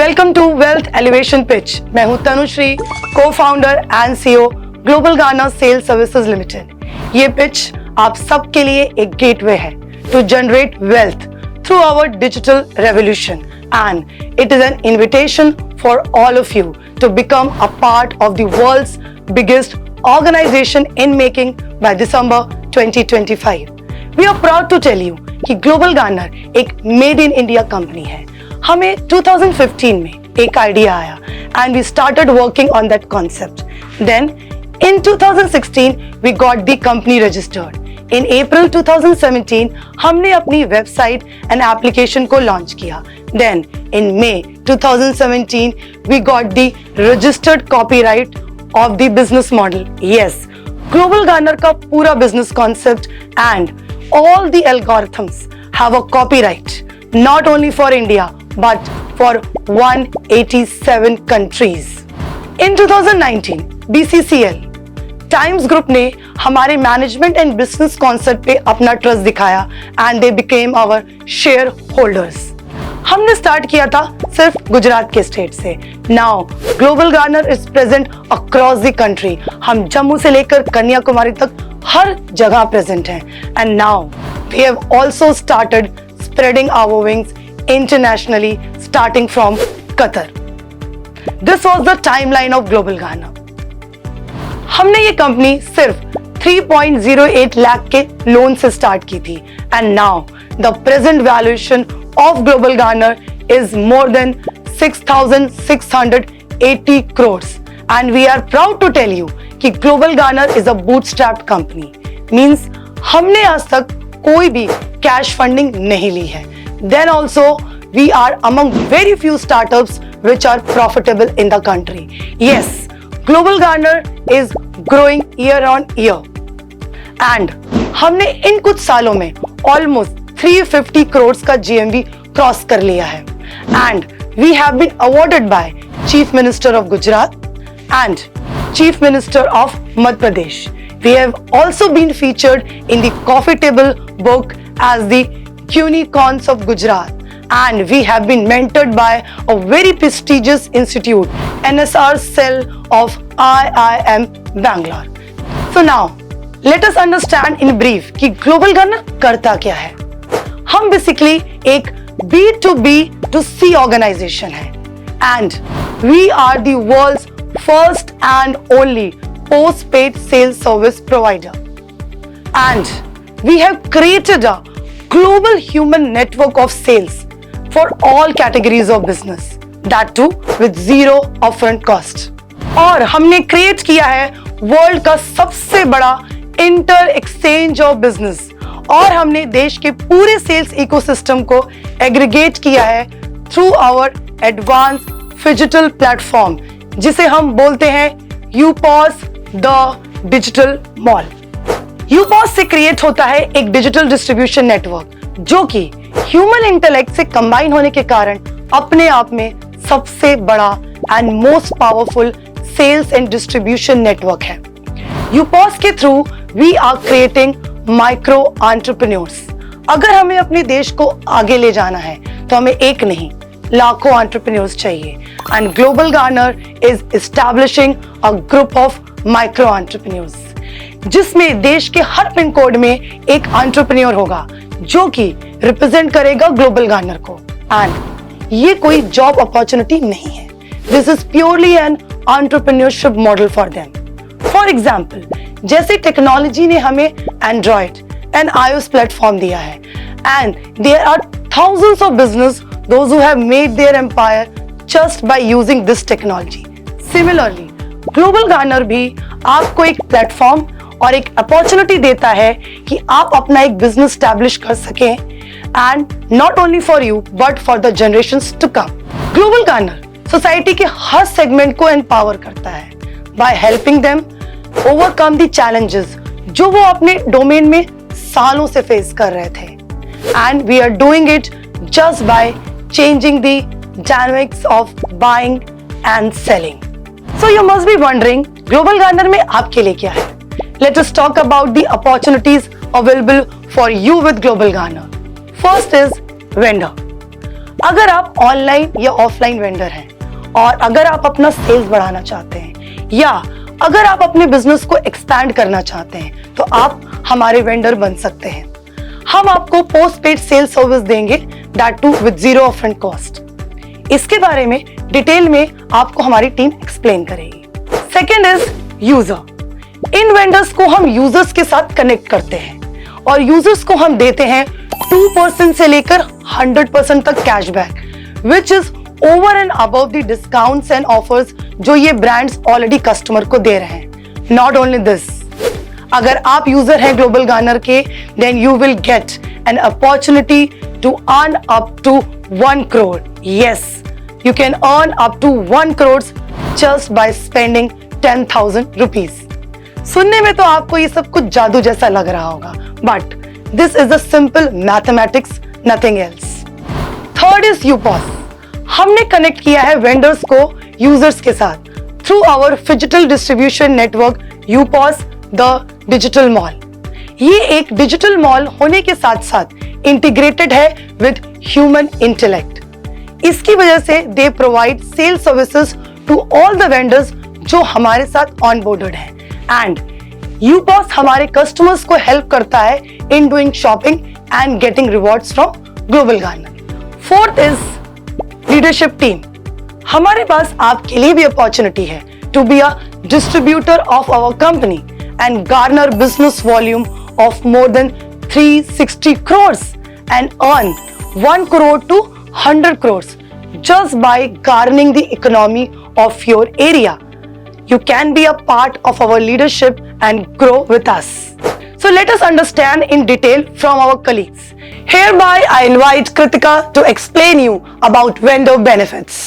Welcome to wealth elevation pitch. मैं हूं Tanushree, cofounder and CEO Global Garner sales services limited. ये pitch आप सबके लिए एक गेटवे है to generate wealth through our digital revolution and it is an invitation for all of you to become a part of the world's biggest organization in making by December 2025. We are proud to tell you कि Global Garner एक Made in India company है। हमें 2015 में एक idea आया and we started working on that concept. Then in 2016 we got the company registered. In April 2017 हमने अपनी website and application को लॉन्च किया. Then in May 2017 we got the registered copyright of the business model. Yes, Global Garner का पूरा business concept and all the algorithms have a copyright not only for India but for 187 countries. In 2019 BCCL times group ने हमारे management and business concept पे अपना trust दिखाया and they became our shareholders. हमने start किया था सिर्फ गुजरात के स्टेट से। Now Global Garner is present across the country. हम जम्मू से लेकर कन्याकुमारी तक हर जगह प्रेजेंट हैं and now we have also started spreading our wings internationally starting from Qatar. This was the timeline of Global Garner. हमने ये कंपनी सिर्फ 3.08 लाख के लोन से स्टार्ट की थी and now the present valuation of Global Garner is more than 6,680 crores and we are proud to tell you कि Global Garner is a bootstrapped company. Means हमने आज तक कोई भी कैश फंडिंग नहीं ली है। Then also we are among very few startups which are profitable in the country. Yes, Global Garner is growing year on year and हमने इन कुछ सालों में almost 350 crores का GMV क्रॉस कर लिया है and we have been awarded by Chief Minister of Gujarat and Chief Minister of Madhya Pradesh. We have also been featured in the coffee table book as the unicorns of Gujarat. And we have been mentored by a very prestigious institute, NSR cell of IIM Bangalore. So now, let us understand in brief कि Global Garner करता क्या है। हम basically एक B2B to C organization है and we are the world's first and only post-paid sales service provider. And we have created a global human network of sales for all categories of business, that too with zero upfront cost. और हमने create किया है world का सबसे बड़ा inter exchange of business और हमने देश के पूरे सेल्स इकोसिस्टम को एग्रीगेट किया है through our advance digital platform जिसे हम बोलते हैं UPOS the digital mall. UPOS से क्रिएट होता है एक डिजिटल डिस्ट्रीब्यूशन नेटवर्क जो कि ह्यूमन इंटेलेक्ट से कंबाइन होने के कारण अपने आप में सबसे बड़ा and most powerful sales and distribution network है। यूपॉस के through we are creating micro entrepreneurs. अगर हमें अपने देश को आगे ले जाना है तो हमें एक नहीं लाखों एंटरप्रेन्योर्स चाहिए and global Garner is establishing a group of micro entrepreneurs जिसमें देश के हर पिन कोड में एक एंटरप्रेन्योर होगा जो कि रिप्रेजेंट करेगा ग्लोबल गार्नर को। एंड ये कोई जॉब अपॉर्चुनिटी नहीं है, this is purely an entrepreneurship model for them. For example, जैसे टेक्नोलॉजी ने हमें एंड्रॉइड एंड iOS प्लेटफॉर्म दिया है and there are thousands of business those who have made their empire just by using this technology. Similarly Global Garner भी आपको एक platform और एक अपॉर्चुनिटी देता है कि आप अपना एक बिजनेस स्टैब्लिश कर सकें and not only for you but for the generations to come. Global Garner society के हर सेगमेंट को एम्पावर करता है by helping them overcome the challenges जो वो अपने डोमेन में सालों से फेस कर रहे थे and we are doing it just by changing the dynamics of buying and selling. So you must be wondering Global Garner में आपके लिए क्या है। Let us talk about the opportunities available for you with Global Garner. First is vendor. अगर आप online या offline vendor हैं और अगर आप अपना सेल्स बढ़ाना चाहते हैं या अगर आप अपने बिजनेस को एक्सपैंड करना चाहते हैं तो आप हमारे वेंडर बन सकते हैं। हम आपको पोस्ट पेड सेल्स सर्विस देंगे, that too with zero upfront cost. इसके बारे में डिटेल में आपको हमारी टीम एक्सप्लेन करेगी। Second is user. इन वेंडर्स को हम यूजर्स के साथ कनेक्ट करते हैं और यूजर्स को हम देते हैं 2% से लेकर 100% तक cashback, which is over and above the discounts and offers जो ये ब्रांड्स ऑलरेडी कस्टमर को दे रहे हैं। नॉट ओनली दिस, अगर आप यूजर हैं ग्लोबल गार्नर के, then you will get an opportunity to earn up to 1 crore. Yes, you can earn up to 1 crore just by spending 10,000 rupees. सुनने में तो आपको ये सब कुछ जादू जैसा लग रहा होगा, but this is a simple mathematics, nothing else. Third is UPOS. हमने कनेक्ट किया है वेंडर्स को यूजर्स के साथ through our phygital distribution network UPOS the digital mall. ये एक डिजिटल मॉल होने के साथ साथ इंटीग्रेटेड है विद ह्यूमन इंटेलेक्ट। इसकी वजह से they provide sale services to all the vendors जो हमारे साथ ऑनबोर्डेड हैं, एंड यूपॉस हमारे कस्टमर्स को हेल्प करता है in doing shopping and getting rewards from Global Garner. Fourth is leadership team. हमारे पास आपके लिए भी अपॉर्चुनिटी है to be a distributor of our company and garner business volume of more than 360 crores and earn 1 crore to 100 crores just by garnering the economy of your area. You can be a part of our leadership and grow with us. So let us understand in detail from our colleagues. Hereby I invite Kritika to explain you about vendor benefits.